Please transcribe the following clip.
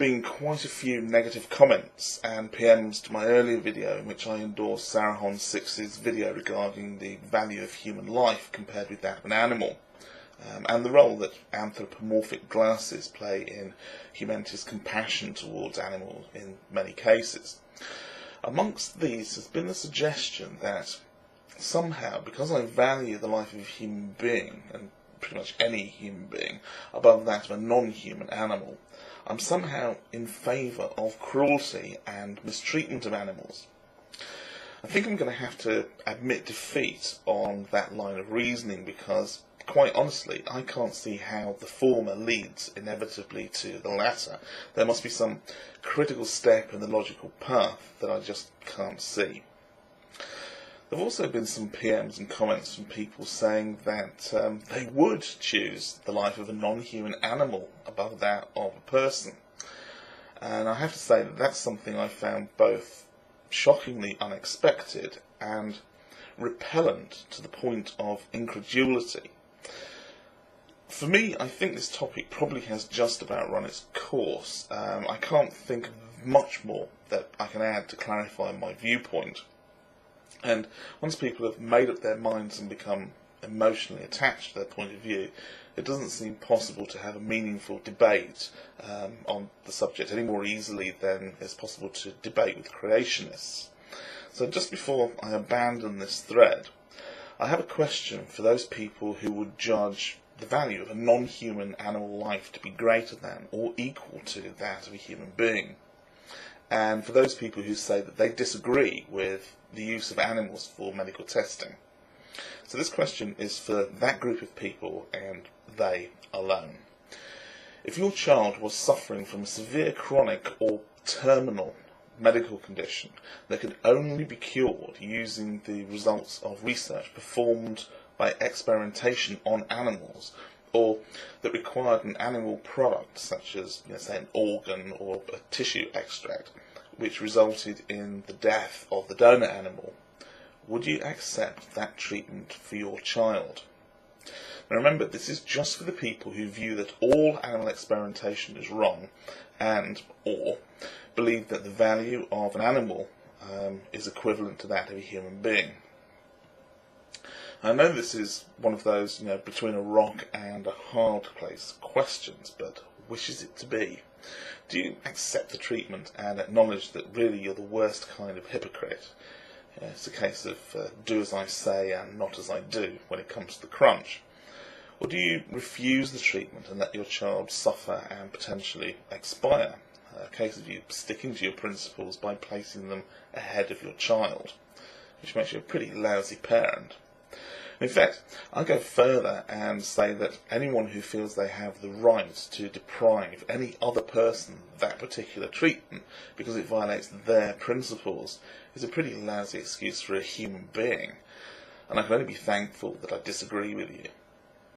been quite a few negative comments and PMs to my earlier video in which I endorsed Sarahon Six's video regarding the value of human life compared with that of an animal, and the role that anthropomorphic glasses play in humanity's compassion towards animals in many cases. Amongst these has been the suggestion that somehow, because I value the life of a human being, and pretty much any human being, above that of a non-human animal, I'm somehow in favour of cruelty and mistreatment of animals. I think I'm going to have to admit defeat on that line of reasoning because, quite honestly, I can't see how the former leads inevitably to the latter. There must be some critical step in the logical path that I just can't see. There have also been some PMs and comments from people saying that they would choose the life of a non-human animal above that of a person. And I have to say that that's something I found both shockingly unexpected and repellent to the point of incredulity. For me, I think this topic probably has just about run its course. I can't think of much more that I can add to clarify my viewpoint. And once people have made up their minds and become emotionally attached to their point of view, it doesn't seem possible to have a meaningful debate on the subject any more easily than it's possible to debate with creationists. So just before I abandon this thread, I have a question for those people who would judge the value of a non-human animal life to be greater than or equal to that of a human being. And for those people who say that they disagree with the use of animals for medical testing. So this question is for that group of people and they alone. If your child was suffering from a severe chronic or terminal medical condition that could only be cured using the results of research performed by experimentation on animals, or that required an animal product such as, say, an organ or a tissue extract, which resulted in the death of the donor animal, would you accept that treatment for your child? Now remember, this is just for the people who view that all animal experimentation is wrong and or believe that the value of an animal is equivalent to that of a human being. I know this is one of those, between a rock and a hard place questions, but which is it to be? Do you accept the treatment and acknowledge that really you're the worst kind of hypocrite? It's a case of do as I say and not as I do when it comes to the crunch. Or do you refuse the treatment and let your child suffer and potentially expire? A case of you sticking to your principles by placing them ahead of your child, which makes you a pretty lousy parent. In fact, I go further and say that anyone who feels they have the right to deprive any other person that particular treatment because it violates their principles is a pretty lousy excuse for a human being, and I can only be thankful that I disagree with you.